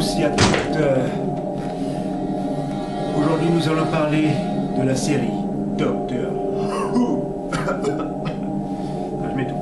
tous et à toutes. Aujourd'hui, nous allons parler de la série Doctor Who. Je m'étouffe.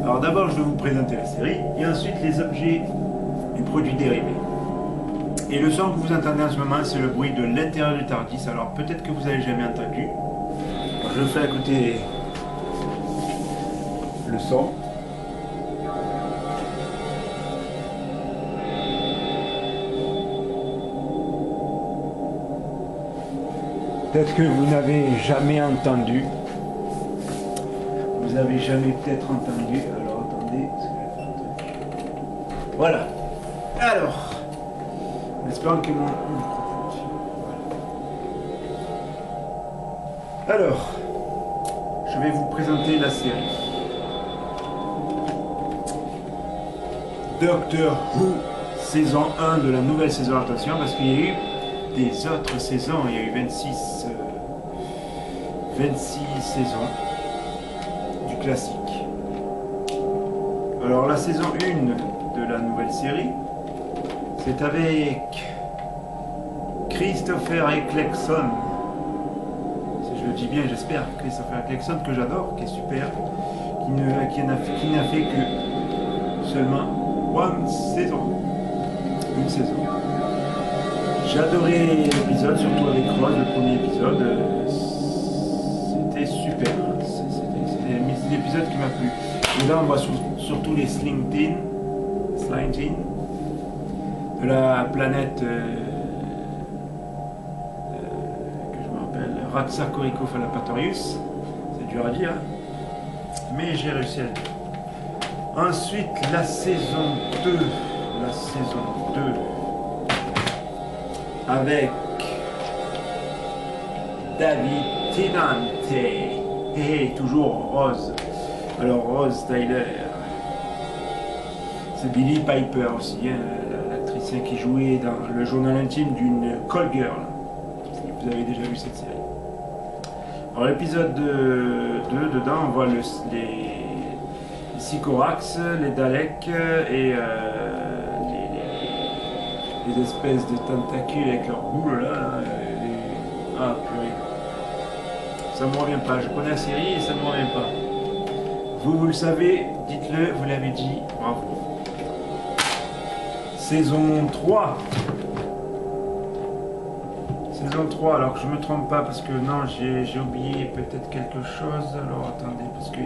Alors d'abord, je vais vous présenter la série et ensuite les objets du produit dérivé. Et le son que vous entendez en ce moment, c'est le bruit de l'intérieur du TARDIS. Alors peut-être que vous n'avez jamais entendu. Je vous fais écouter le son. Peut-être que vous n'avez jamais entendu. Vous avez jamais peut-être entendu. Alors attendez. Voilà. Alors. En espérant que mon micro fonctionne. Alors. Je vais vous présenter la série. Doctor Who, saison 1 de la nouvelle saison. Attention, parce qu'il y a eu des autres saisons. Il y a eu 26 saisons du classique. Alors la saison 1 de la nouvelle série, c'est avec Christopher Eccleston. Si je le dis bien, j'espère. Christopher Eccleston, que j'adore, qui est super, qui n'a fait que seulement une saison. J'ai adoré l'épisode, surtout avec Rose, le premier épisode. C'était super. C'est l'épisode qui m'a plu. Et là, on voit surtout les Slingtin de la planète que je me rappelle, Raxacoricofallapatorius. C'est dur à dire, mais j'ai réussi à le dire. Ensuite, la saison 2. Avec David Tennant et toujours Rose. Alors Rose Tyler, c'est Billie Piper aussi, hein, l'actrice qui jouait dans le journal intime d'une call girl. Vous avez déjà vu cette série. Alors l'épisode 2, dedans on voit les Sycorax, les Daleks et les espèces de tentacules avec leurs boules là. Ah purée. Ça me revient pas. Je connais la série et ça me revient pas. Vous le savez, dites-le, vous l'avez dit, bravo. Saison 3. Saison 3, alors que je me trompe pas parce que non, j'ai oublié peut-être quelque chose. Alors attendez, parce que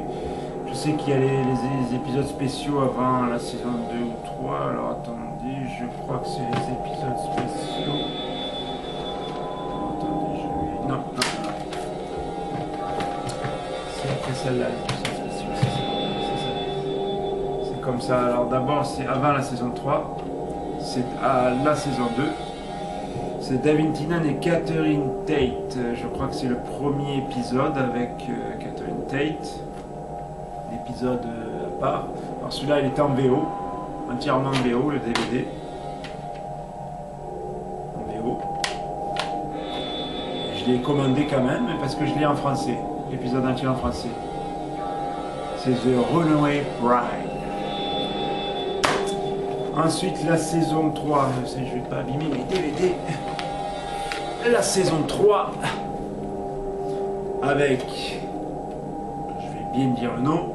je sais qu'il y a les épisodes spéciaux avant la saison 2 ou 3. Alors attendez, je crois que c'est les épisodes spéciaux. Attendez, je vais... Non. C'est après celle-là. C'est comme ça. Alors d'abord, c'est avant la saison 3. C'est à la saison 2. C'est David Tennant et Catherine Tate. Je crois que c'est le premier épisode avec Catherine Tate. L'épisode à part. Alors celui-là, il est en VO. Entièrement en VO, le DVD. En VO. Je l'ai commandé quand même, parce que je l'ai en français. L'épisode entier en français. C'est The Runaway Bride. Ensuite, la saison 3. Je ne vais pas abîmer mes DVD. La saison 3. Avec... Je vais bien dire le nom.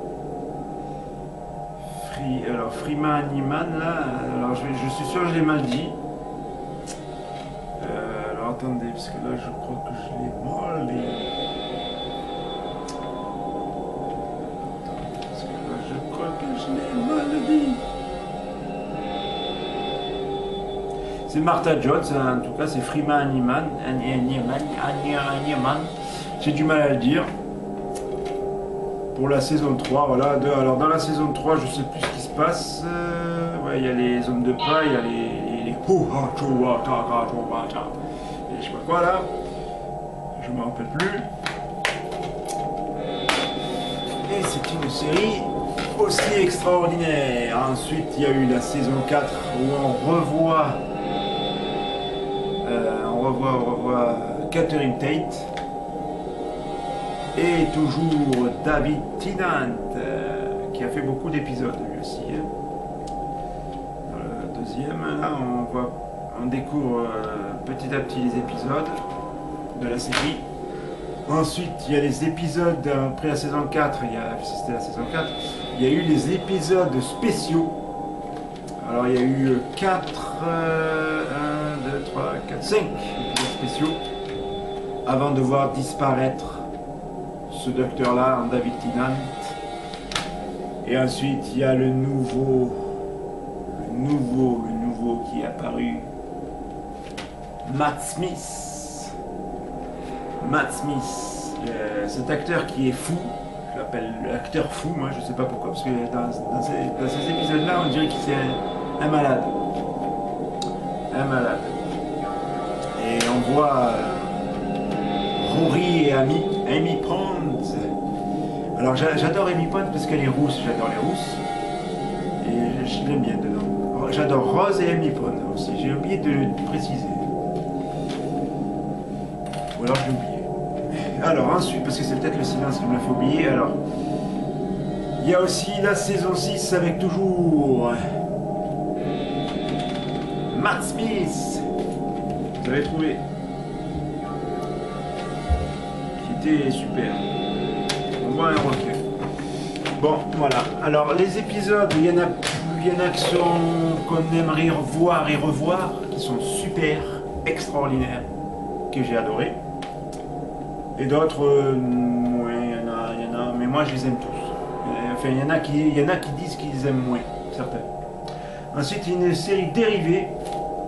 Freeman Niman, là. Alors, je suis sûr que je l'ai mal dit. Alors, attendez, parce que là, je crois que je l'ai mal dit. Parce que là, je crois que je l'ai mal dit. C'est Martha Jones, en tout cas c'est Freeman Niman. J'ai du mal à le dire. Pour la saison 3, voilà. Alors dans la saison 3, je sais plus ce qui se passe. Ouais, il y a les hommes de paille, il y a les je sais pas quoi là. Je me rappelle plus. Et c'est une série aussi extraordinaire. Ensuite, il y a eu la saison 4 où on revoit Catherine Tate et toujours David Tennant qui a fait beaucoup d'épisodes lui aussi. Dans la deuxième. Là, on découvre petit à petit les épisodes de la série. Ensuite, il y a les épisodes, après la saison 4, c'était la saison 4, il y a eu les épisodes spéciaux. Alors, il y a eu 4, 1, 2, 3, 4, 5 épisodes spéciaux avant de voir disparaître ce docteur-là en David Tennant. Et ensuite, il y a le nouveau qui est apparu, Matt Smith. Matt Smith, cet acteur qui est fou, je l'appelle l'acteur fou, moi je sais pas pourquoi, parce que dans ces épisodes-là, on dirait qu'il c'est un malade. Un malade. Et on voit Rory et Amy Pond. Alors j'adore Amy Pond parce qu'elle est rousse, j'adore les rousses. Et je l'aime bien dedans. J'adore Rose et Amy Pond aussi, j'ai oublié de le préciser. Ou alors j'ai oublié. Alors ensuite, parce que c'est peut-être le silence qui me l'a fait oublier, alors il y a aussi la saison 6 avec toujours Matt Smith. Vous avez trouvé. Qui était super. On voit un requin. Bon, voilà. Alors les épisodes, il y en a qu'on aimerait revoir et revoir, qui sont super, extraordinaires, que j'ai adoré. Et d'autres, ouais, il y en a, mais moi je les aime tous. Enfin, il y en a qui disent qu'ils aiment moins, certains. Ensuite, il y a une série dérivée,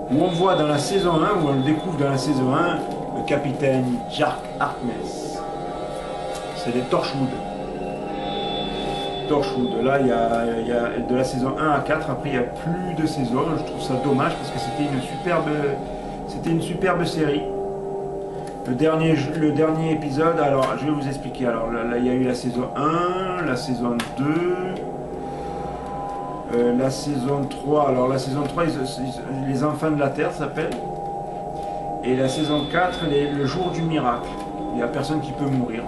où on voit dans la saison 1, où on le découvre dans la saison 1, le capitaine Jack Harkness. C'est les Torchwood. Là, il y a de la saison 1 à 4, après il n'y a plus de saison. Je trouve ça dommage parce que c'était une superbe série. Le dernier épisode, alors je vais vous expliquer. Alors là, il y a eu la saison 1, la saison 2, la saison 3. Alors la saison 3, les enfants de la Terre s'appelle. Et la saison 4, le jour du miracle. Il n'y a personne qui peut mourir.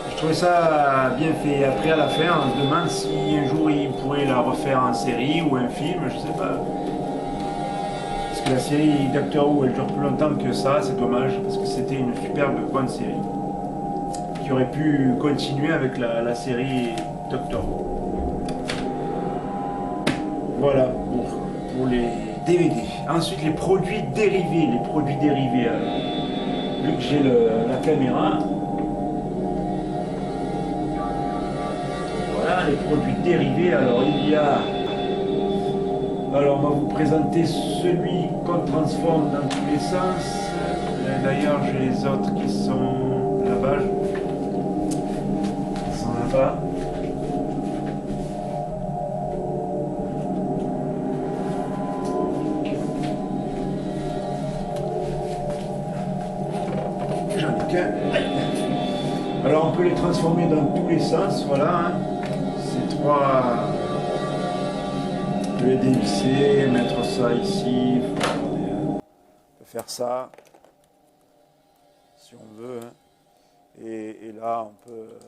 Je trouvais ça bien fait. Après, à la fin, on se demande si un jour ils pourraient la refaire en série ou un film, je sais pas. Parce que la série Doctor Who, elle dure plus longtemps que ça, c'est dommage, parce que c'était une superbe bonne série. Qui aurait pu continuer avec la série Doctor Who. Voilà pour les DVD. Ensuite, les produits dérivés. Vu que j'ai la caméra. Les produits dérivés, alors il y a, alors on va vous présenter celui qu'on transforme dans tous les sens. D'ailleurs j'ai les autres qui sont là-bas, j'en ai qu'un. Alors on peut les transformer dans tous les sens, voilà, hein. Je vais dévisser, mettre ça ici. On peut faire ça si on veut. Hein. Et là, on peut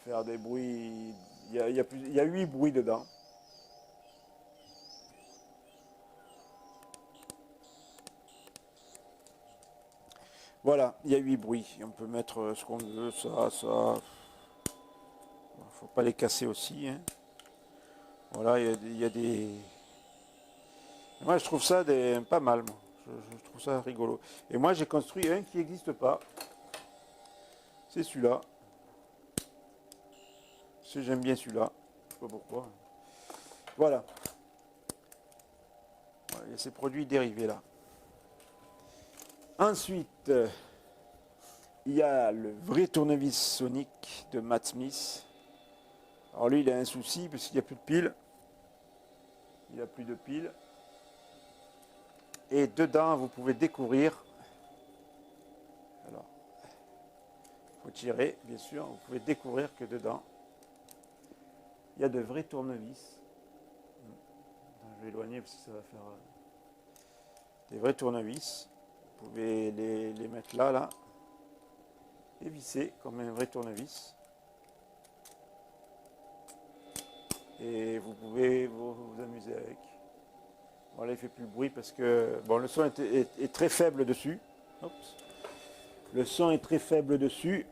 faire des bruits. Il y a 8 bruits dedans. Voilà, il y a 8 bruits. On peut mettre ce qu'on veut, ça. Faut pas les casser aussi. Hein. Voilà, il y a des... Moi, je trouve ça pas mal. Moi. Je trouve ça rigolo. Et moi, j'ai construit un qui n'existe pas. C'est celui-là. Parce que j'aime bien celui-là. Je sais pas pourquoi. Voilà. Il y a ces produits dérivés là. Ensuite, il y a le vrai tournevis sonique de Matt Smith. Alors lui, il a un souci parce qu'il n'y a plus de piles. Il n'a plus de piles. Et dedans, vous pouvez découvrir. Alors, il faut tirer, bien sûr. Vous pouvez découvrir que dedans, il y a de vrais tournevis. Je vais éloigner parce que ça va faire des vrais tournevis. Vous pouvez les mettre là, et visser comme un vrai tournevis. et vous pouvez vous amuser avec. Bon, là il fait plus de bruit parce que bon, le son est très faible dessus. Oups. Le son est très faible dessus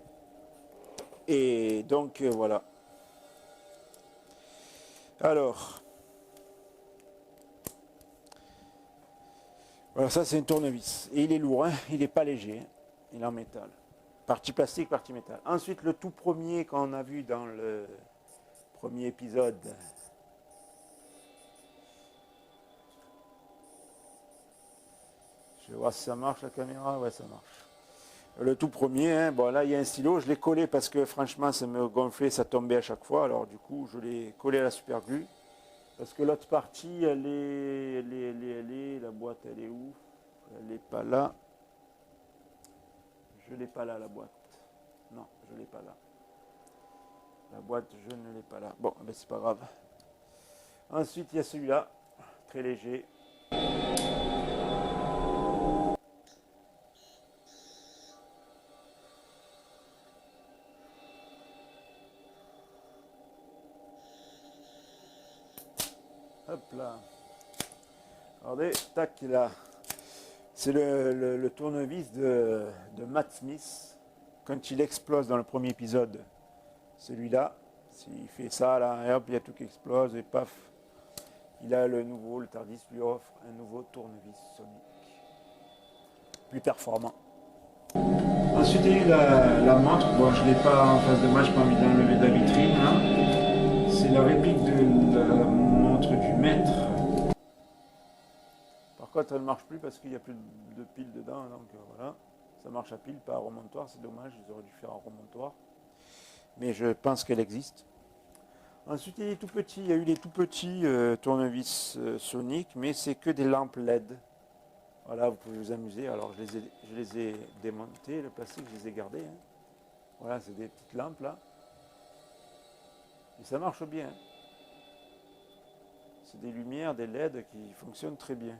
et donc voilà. Alors, voilà, ça c'est un tournevis et il est lourd, hein, il n'est pas léger, hein, il est en métal. Partie plastique, partie métal. Ensuite, le tout premier qu'on a vu dans le premier épisode. Je vais voir si ça marche la caméra. Ouais, ça marche. Le tout premier, hein, bon là il y a un stylo, je l'ai collé parce que franchement ça me gonflait, ça tombait à chaque fois. Alors du coup je l'ai collé à la super glue. Parce que l'autre partie, elle est, la boîte elle est où? Elle n'est pas là. Je ne l'ai pas là la boîte. Non, je ne l'ai pas là. La boîte, je ne l'ai pas là. Bon, ben c'est pas grave. Ensuite, il y a celui-là, très léger. Hop là. Regardez, tac, là. C'est le tournevis de Matt Smith. Quand il explose dans le premier épisode, celui-là, s'il fait ça, là, et hop, il y a tout qui explose, et paf. Il a le TARDIS lui offre un nouveau tournevis sonique. Plus performant. Ensuite, il y a eu la montre. Bon, je ne l'ai pas en face de moi, je n'ai pas envie d'enlever de la vitrine. Hein. C'est la réplique de la montre du maître. Par contre, elle ne marche plus parce qu'il n'y a plus de pile dedans. Donc voilà, ça marche à pile, pas à remontoir. C'est dommage, ils auraient dû faire un remontoir. Mais je pense qu'elle existe. Ensuite, il y a eu les tout petits tournevis soniques, mais c'est que des lampes LED. Voilà, vous pouvez vous amuser. Alors, je les ai démontés, le plastique, je les ai gardés. Hein. Voilà, c'est des petites lampes là. Et ça marche bien. C'est des lumières, des LED qui fonctionnent très bien.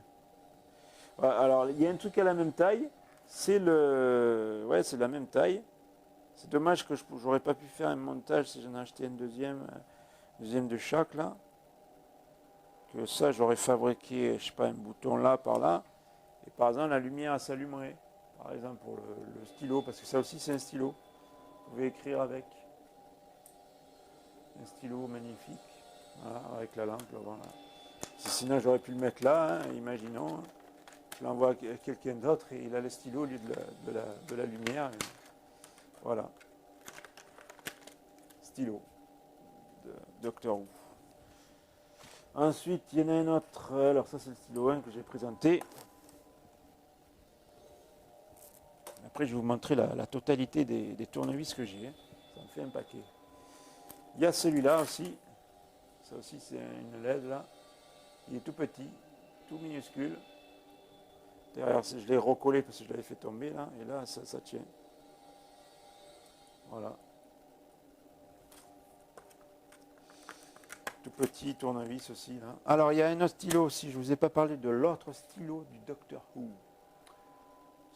Voilà, alors, il y a un truc à la même taille. C'est c'est la même taille. C'est dommage que j'aurais pas pu faire un montage si j'en ai acheté un deuxième de chaque là. Que ça, j'aurais fabriqué, je sais pas, un bouton là, par là. Et par exemple, la lumière s'allumerait. Par exemple, pour le stylo, parce que ça aussi, c'est un stylo. Vous pouvez écrire avec. Un stylo magnifique. Voilà, avec la lampe. Là, voilà. Sinon, j'aurais pu le mettre là, hein, imaginons. Je l'envoie à quelqu'un d'autre et il a le stylo au lieu de la lumière. Et voilà. Stylo. De Doctor Who. Ensuite, il y en a un autre. Alors, ça, c'est le stylo 1 que j'ai présenté. Après, je vais vous montrer la totalité des tournevis que j'ai. Ça me fait un paquet. Il y a celui-là aussi. Ça aussi, c'est une LED là. Il est tout petit, tout minuscule. Derrière, je l'ai recollé parce que je l'avais fait tomber là. Et là, ça tient. Voilà. Tout petit tournevis aussi là. Alors, il y a un autre stylo aussi. Je ne vous ai pas parlé de l'autre stylo du Doctor Who.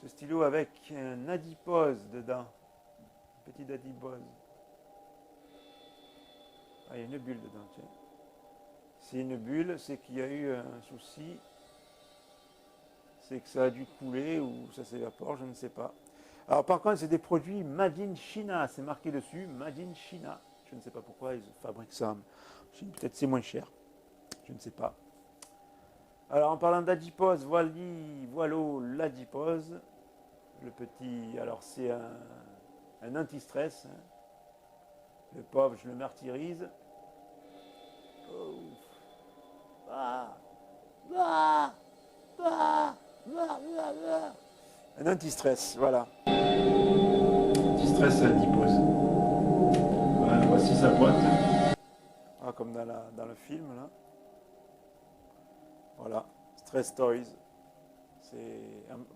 Ce stylo avec un adipose dedans. Un petit adipose. Ah, il y a une bulle dedans, tiens. C'est une bulle, c'est qu'il y a eu un souci. C'est que ça a dû couler ou ça s'évapore, je ne sais pas. Alors par contre, c'est des produits Made in China. C'est marqué dessus, Made in China. Je ne sais pas pourquoi ils fabriquent ça. Peut-être c'est moins cher. Je ne sais pas. Alors en parlant d'adipose, voilà l'adipose. Le petit, alors c'est un anti-stress. Hein. Le pauvre, je le martyrise. Oh. Un anti-stress, voilà. Anti-stress adipose. Voilà, voici sa boîte. Ah, comme dans le film, là. Voilà, Stress Toys.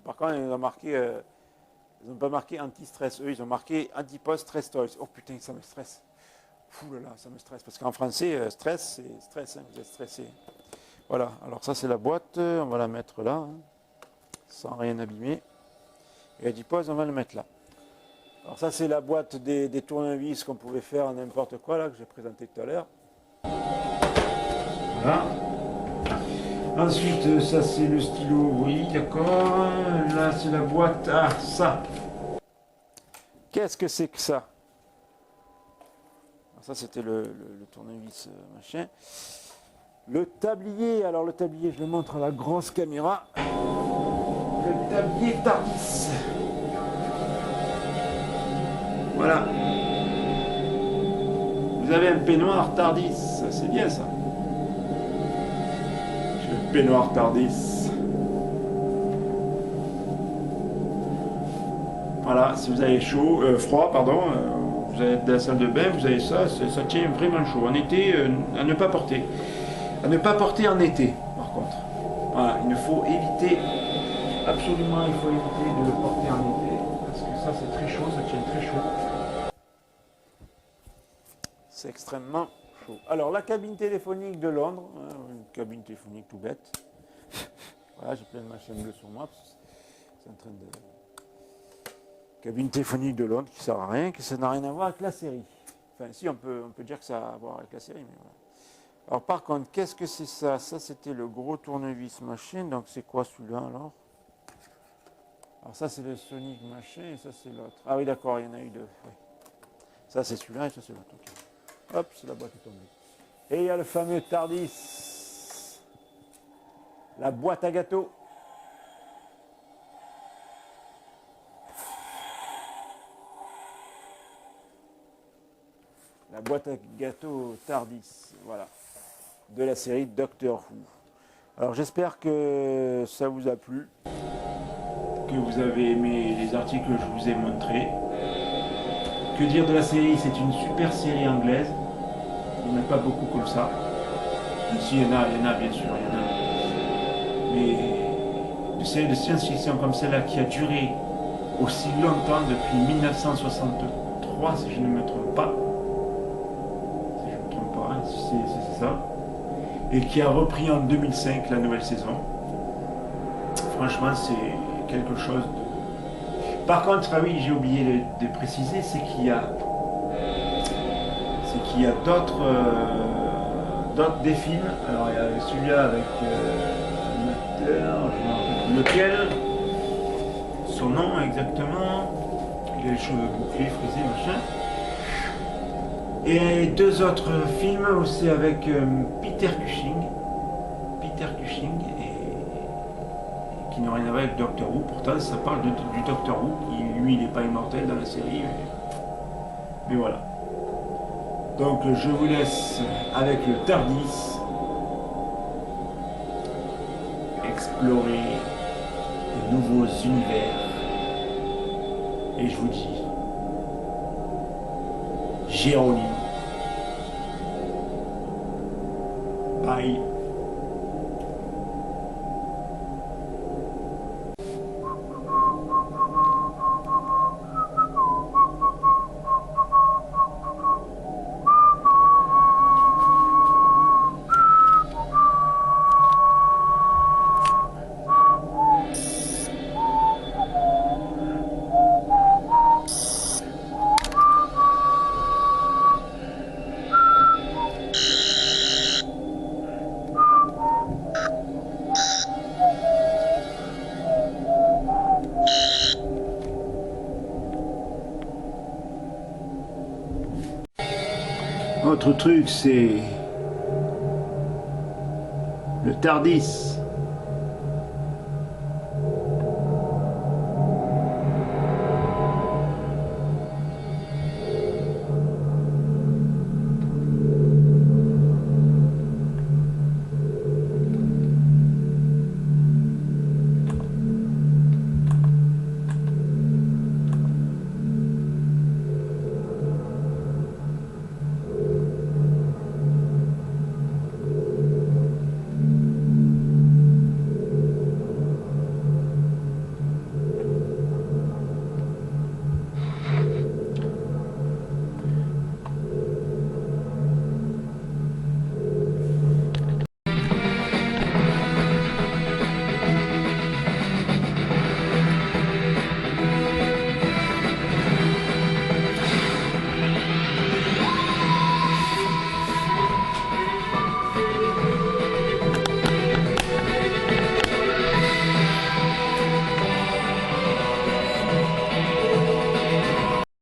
Par contre, ils ont marqué... ils n'ont pas marqué anti-stress, eux, ils ont marqué anti-post stress toys. Oh putain, ça me stresse. Fou là là, ça me stresse. Parce qu'en français, stress, c'est stress, hein, vous êtes stressé. Voilà, alors ça c'est la boîte, on va la mettre là, hein, sans rien abîmer. Et adipose, on va le mettre là. Alors ça c'est la boîte des tournevis qu'on pouvait faire n'importe quoi là, que j'ai présenté tout à l'heure. Voilà. Ensuite, ça c'est le stylo, oui, d'accord. Là, c'est la boîte. Ah, ça. Qu'est-ce que c'est que ça? Alors, ça, c'était le tournevis, machin. Le tablier, alors le tablier, je le montre à la grosse caméra. Le tablier Tardis. Voilà. Vous avez un peignoir Tardis, c'est bien ça. Le peignoir Tardis. Voilà, si vous avez chaud, froid, pardon, vous êtes dans la salle de bain, vous avez ça, ça tient vraiment chaud. En été, à ne pas porter. À ne pas porter en été, par contre. Voilà, il faut éviter, absolument, il faut éviter de le porter en été, parce que ça c'est très chaud, ça tient très chaud. C'est extrêmement chaud. Alors, la cabine téléphonique de Londres, hein, une cabine téléphonique tout bête. Voilà, j'ai plein de machines bleues sur moi. C'est en train de... Cabine téléphonique de Londres qui sert à rien, que ça n'a rien à voir avec la série. Enfin, si, on peut dire que ça a à voir avec la série, mais voilà. Alors, par contre, qu'est-ce que c'est ça? Ça, c'était le gros tournevis machine. Donc, c'est quoi celui-là, alors? Alors, ça, c'est le Sonic machin, et ça, c'est l'autre. Ah oui, d'accord, il y en a eu deux. Oui. Ça, c'est celui-là, et ça, c'est l'autre. Okay. Hop, c'est la boîte est tombée. Et il y a le fameux Tardis. La boîte à gâteaux. La boîte à gâteaux Tardis, voilà, de la série Doctor Who. Alors j'espère que ça vous a plu, que vous avez aimé les articles que je vous ai montrés. Que dire de la série? C'est une super série anglaise. Il n'y en a pas beaucoup comme ça. Ici, il y en a bien sûr, il y en a. Mais une série de science-fiction comme celle-là qui a duré aussi longtemps, depuis 1963, si je ne me trompe pas. C'est ça, et qui a repris en 2005 la nouvelle saison. Franchement, c'est quelque chose de... Par contre, ah oui, j'ai oublié de préciser, c'est qu'il y a d'autres des films. Alors il y a celui-là avec lequel, son nom exactement, il a les cheveux bouclés, frisés, machin. Et deux autres films aussi avec Peter Cushing, et qui n'ont rien à voir avec Doctor Who. Pourtant, ça parle du Doctor Who, qui lui, il n'est pas immortel dans la série. Mais voilà. Donc, je vous laisse avec le Tardis explorer de nouveaux univers. Et je vous dis, Jérôme. Bye. Autre truc, c'est le Tardis.